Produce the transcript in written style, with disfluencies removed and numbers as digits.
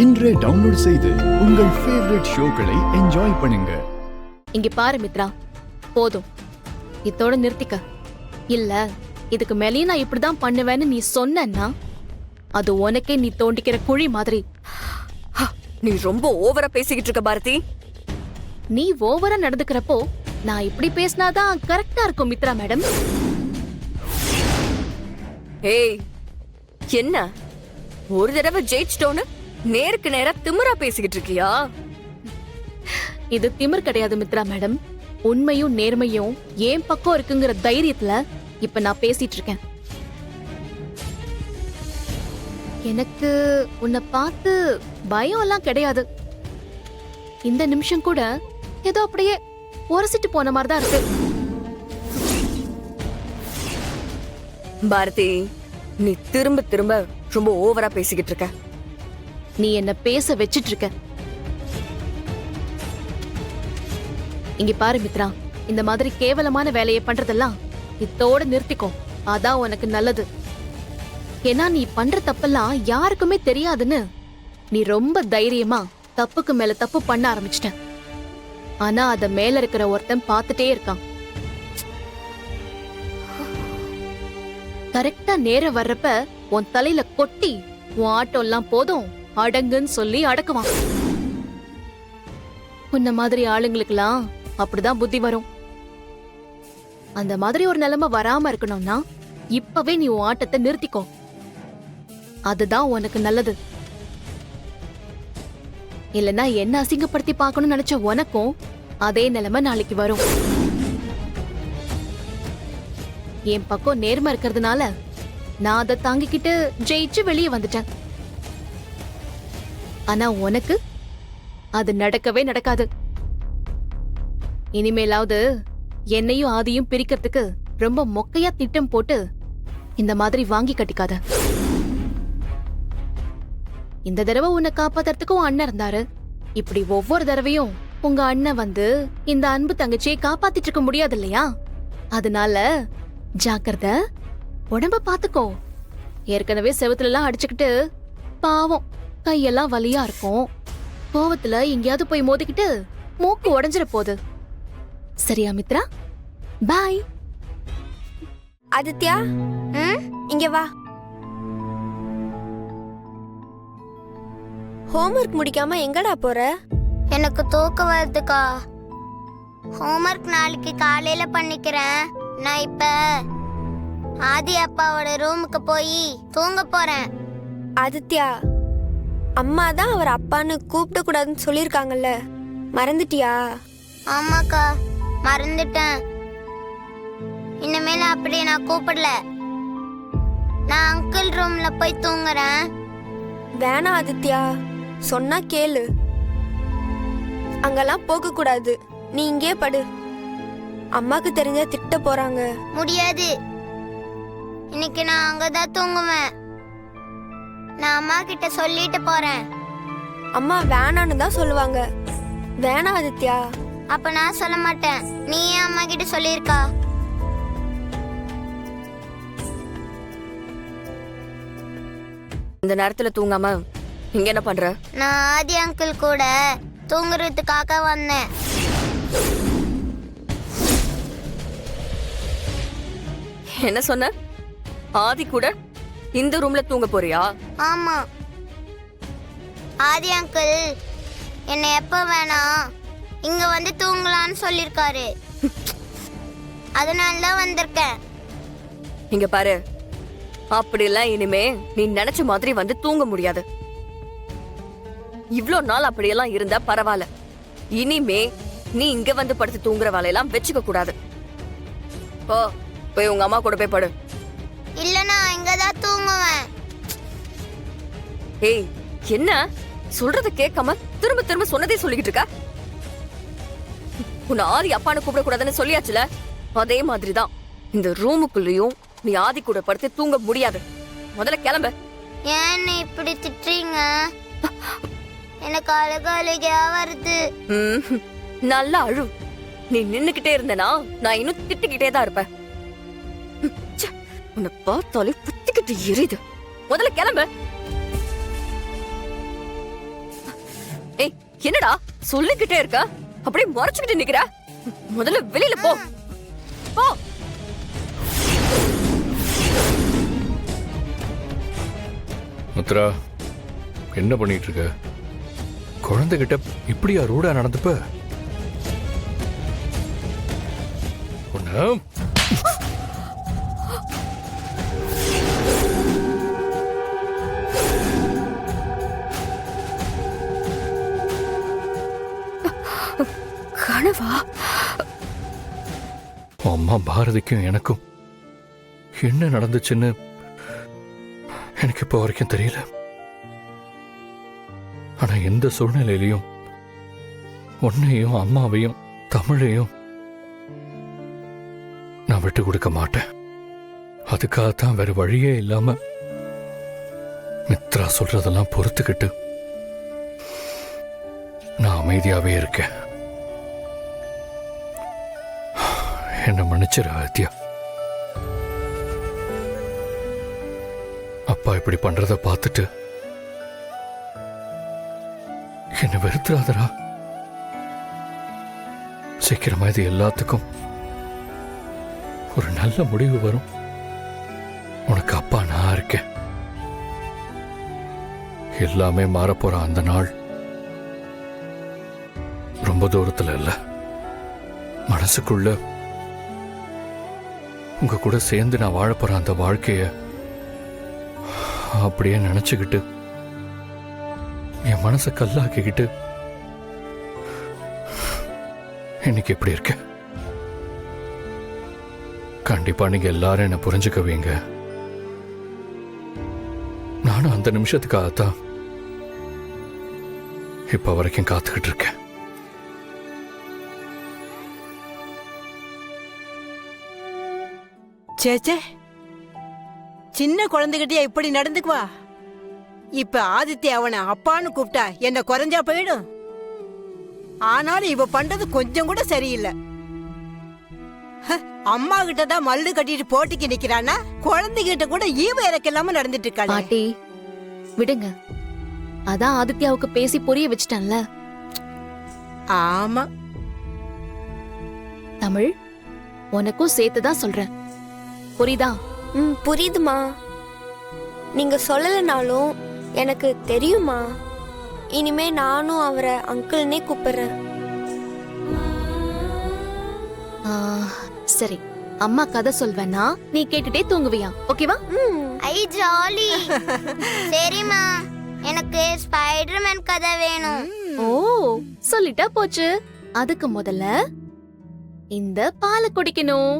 இன்றே டவுன்லோட் செய்து உங்கள் ஃபேவரட் ஷோக்களை என்ஜாய் பண்ணுங்க. இங்க பாரு மித்ரா, போதும், இதோட நிறுத்திக்க. இல்ல இதுக்கு மேலேயும் நான் இப்படிதான் பண்ணுவேன்னு நீ சொன்னா அது உனக்கே நீ தோண்டிக்கிற குழி மாதிரி. நீ ரொம்ப ஓவரா பேசிக்கிட்டு இருக்க பாரதி. நீ ஓவரா நடந்துக்கிறப்போ நான் இப்படி பேசினாதான் கரெக்டா இருக்கும் மித்ரா மேடம். ஏய், என்ன ஒரு தடவை ஜெயிச்சிட்டோன்னு நேருக்கு நேரா திமிரா பேசிக்கிட்டு இருக்கியா? இது திமிர் கிடையாது மித்ரா மேடம். உண்மையும் நேர்மையும் ஏன் பக்கம் இருக்குங்கிற தைரியத்துல இப்ப நான் பேசிட்டு இருக்கேன். எனக்கு உன்னை பார்த்து பயம் எல்லாம் கிடையாது. இந்த நிமிஷம் கூட ஏதோ அப்படியே உரசிட்டு போன மாதிரிதான் இருக்கு. பாரதி, நீ திரும்ப திரும்ப ரொம்ப ஓவரா பேசிக்கிட்டு இருக்க. நீ என்ன பேச வச்சிட்டு இருக்க. இங்க பாரு மித்ரா, இந்த மாதிரி கேவலமான வேலையை பண்றதெல்லாம் இதோட நிறுத்திக்கோ. அதான் உனக்கு நல்லது. ஏன்னா நீ பண்ற தப்பெல்லாம் யாருக்குமே தெரியாதுன்னு நீ ரொம்ப தைரியமா தப்புக்கு மேல தப்பு பண்ண ஆரம்பிச்சிட்ட. ஆனா அத மேல இருக்கிற ஒருத்தன் பார்த்துட்டே இருக்கான். கரெக்டா நேரம் வர்றப்ப உன் தலையில கொட்டி உன் ஆட்டோ எல்லாம் போதும் அடங்குன்னு சொல்லி அடக்குவான். உன்ன மாதிரி ஆளுங்களுக்கெல்லாம் அப்படிதான் புத்தி வரும். அந்த மாதிரி ஒரு நிலைமை வராம இருக்கணும்னா இப்பவே நீ உன் ஆட்டத்தை நிறுத்திக்கோ. அதுதான் உனக்கு நல்லது. இல்லனா என்ன அசிங்கப்படுத்தி பார்க்கணும்னு நினைச்ச உனக்கும் அதே நிலைமை நாளைக்கு வரும். என் பக்கம் நேர்மை இருக்கிறதுனால நான் அதை தாங்கிக்கிட்டு ஜெயிச்சு வெளியே வந்துட்டேன். ஆனா உனக்கு அது நடக்கவே நடக்காது. இனிமேலாவது என்னையும் ஆதியும் பிரிக்கிறதுக்கு ரொம்ப மொக்கையா திட்டம் போட்டு இந்த மாதிரி வாங்கி கட்டிக்காத. இந்த தடவை உன்னை காப்பாத்துறதுக்கு உன் அண்ணன் இருந்தாரு. இப்படி ஒவ்வொரு தடவையும் உங்க அண்ணன் வந்து இந்த அன்பு தங்கச்சியை காப்பாத்திட்டு இருக்க முடியாது இல்லையா? அதனால ஜாக்கிரதை, உடம்ப பாத்துக்கோ. ஏற்கனவே செவத்துல எல்லாம் அடிச்சுக்கிட்டு பாவம் கையெல்லாம் வலியா இருக்கும். கோவத்துல எங்கேயாவது போய் மோதிக்கிட்டு மூக்கு உடைஞ்சிட போகுது. சரியா மித்ரா? பாய். ஆதித்யா, இங்க வா. ஹோம்வொர்க் முடிக்காம எங்கடா போற? எனக்கு தூக்கம் வருதுக்கா. ஹோம்வொர்க் நாளைக்கு காலையில பண்ணிக்கிறேன். நான் இப்ப ஆதி அப்பாவோட ரூமுக்கு போய் தூங்க போறேன். ஆதித்யா, அம்மா தான் அவர் அப்பான்னு கூப்பிட கூடாதுன்னு சொல்லிருக்காங்கல்ல, மறந்துட்டியா? ஆமாக்கா, மறந்துட்டேன். இனிமேல அப்படி நான் கூப்பிடல. நான் அங்கிள் ரூம்ல போய் தூங்குறேன். வேணாம் ஆதித்யா, சொன்னா கேளு. அங்கெல்லாம் போக கூடாது. நீ இங்கே படு. அம்மாக்கு தெரிஞ்ச திட்ட போறாங்க. முடியாது, இன்னைக்கு நான் அங்கதான் தூங்குவேன். நான் அம்மா கிட்ட சொல்லிட்டு போறேன். அம்மா வேணான்னு தான் சொல்லுவாங்க. வேணாம் ஆதித்யா. அப்ப நான் சொல்ல மாட்டேன். நீ ஏன் அம்மா கிட்ட சொல்லிருக்கா? இந்த நேரத்துல தூங்காம இங்க என்ன பண்ற? நான் ஆதி அங்கிள் கூட தூங்குறதுக்காக வந்தேன். என்ன சொன்ன? ஆதி கூட இந்த ரூம்ல தூங்க போறியா? ஆமா, ஆதி அங்கிள் என்ன எப்ப வேணா இங்க வந்து தூங்கலான்னு சொல்லிருக்காரு. அதனாலதான் வந்திருக்கேன். இங்க பாரு, அப்படிலாம் இனிமே நீ நினைச்ச மாதிரி வந்து தூங்க முடியாது. இவ்ளோ நாள் அப்படியெல்லாம் இருந்தா பரவாயில்ல. இனிமே நீ இங்க வந்து படுத்து தூங்குற வேலையெல்லாம் வச்சுக்க கூடாது. போ, போய் உங்க அம்மா கூட போய் படு. இல்ல, நான் இங்கதான் தூங்குவேன். ஏய், என்ன சொல்றத கேட்காம திரும்ப திரும்ப சொன்னதே சொல்லிக்கிட்டு இருக்க? உன்னை ஆதி அப்பான்னு கூப்பிட கூடாதுன்னு சொல்லியாச்சுல, அதே மாதிரிதான் இந்த ரூமுக்குள்ளயும் நீ ஆதி கூட படுத்து தூங்க முடியாது. முதல்ல கிளம்ப. ஏன் இப்படி திட்டுறீங்க? எனக்கு அழுகையா வருது. நல்லா அழு. நீ நின்னுகிட்டே இருந்தனா நான் இன்னும் திட்டுக்கிட்டே தான் இருப்பேன். உன்னை பார்த்தாலே புத்திக்கிட்டு எரியுது. முதல்ல கிளம்பு. ஏய் என்னடா சொல்லிக்கிட்டே இருக்க, அப்படியே முறைச்சுக்கிட்டு நிக்கிற. முதல்ல வெளியில போ போ. முத்ரா, என்ன பண்ணிட்டு இருக்க? குழந்தைகிட்ட இப்படியா ரூடா நடந்துப்ப? உன்ன கனவா? அம்மா பாரதிக்கும் எனக்கும் என்ன நடந்துச்சுன்னு எனக்கு இப்போ வரைக்கும் தெரியல. ஆனா எந்த சூழ்நிலையிலையும் உன்னையும் அம்மாவையும் தமிழையும் நான் விட்டு கொடுக்க மாட்டேன். அதுக்காகத்தான் வேற வழியே இல்லாம மித்ரா சொல்றதெல்லாம் பொறுத்துக்கிட்டு நான் அமைதியாவே இருக்கேன். என்ன மன்னிச்சிரு ஆதித்யா. அப்பா இப்படி பண்றத பார்த்துட்டு என்ன வெறுத்துறாதரா. சீக்கிரமா இது எல்லாத்துக்கும் ஒரு நல்ல முடிவு வரும். உனக்கு அப்பா நான் இருக்கேன். எல்லாமே மாறப்போற அந்த நாள் ரொம்ப தூரத்துல இல்ல, மனசுக்குள்ள உங்க கூட சேர்ந்து நான் வாழ போற அந்த வாழ்க்கைய அப்படியே நினைச்சுக்கிட்டு என் மனசை கல்லாக்கிக்கிட்டு இன்னைக்கு எப்படி இருக்க. கண்டிப்பா நீங்க எல்லாரும் என்ன புரிஞ்சுக்குவீங்க. நானும் அந்த நிமிஷத்துக்காகத்தான் இப்ப வரைக்கும் காத்துக்கிட்டு இருக்கேன். சேச்சே, சின்ன குழந்தைகிட்டயா இப்படி நடந்துக்குவா? இப்ப ஆதித்யா அவனை அப்பான்னு கூப்பிட்டா என்ன குறைஞ்சா போயிடும். ஆனாலும் இவ பண்றது கொஞ்சம் கூட சரியில்லை. அம்மா கிட்ட தான் மல்லு கட்டிட்டு போட்டிக்கு நிக்கிறானா, குழந்தைகிட்ட கூட ஈவ இறக்க இல்லாம நடந்துட்டு இருக்காளே. பாட்டி விடுங்க, அதான் ஆதித்யாவுக்கு பேசி புரிய வச்சிட்டேன்ல. ஆமா, தமிழ் உனக்கும் சேர்த்துதான் சொல்றேன், புரியுதா? புரியுதுமா. நீங்க சொல்லலைனாலும் எனக்கு தெரியுமா. இனிமே நானும் அவரை அங்கிள்னே கூப்பிடுறேன். ஆ, சரி, அம்மா கதை சொல்வேன்னா நீ கேட்டுட்டே தூங்குவியா? ஓகேவா? ஐ ஜாலி. சரிம்மா, எனக்கு ஸ்பைடர்மேன் கதை வேணும். ஓ, சொல்லிட்டா போச்சு. அதுக்கு முதல்ல இந்த பாலை குடிக்கணும்.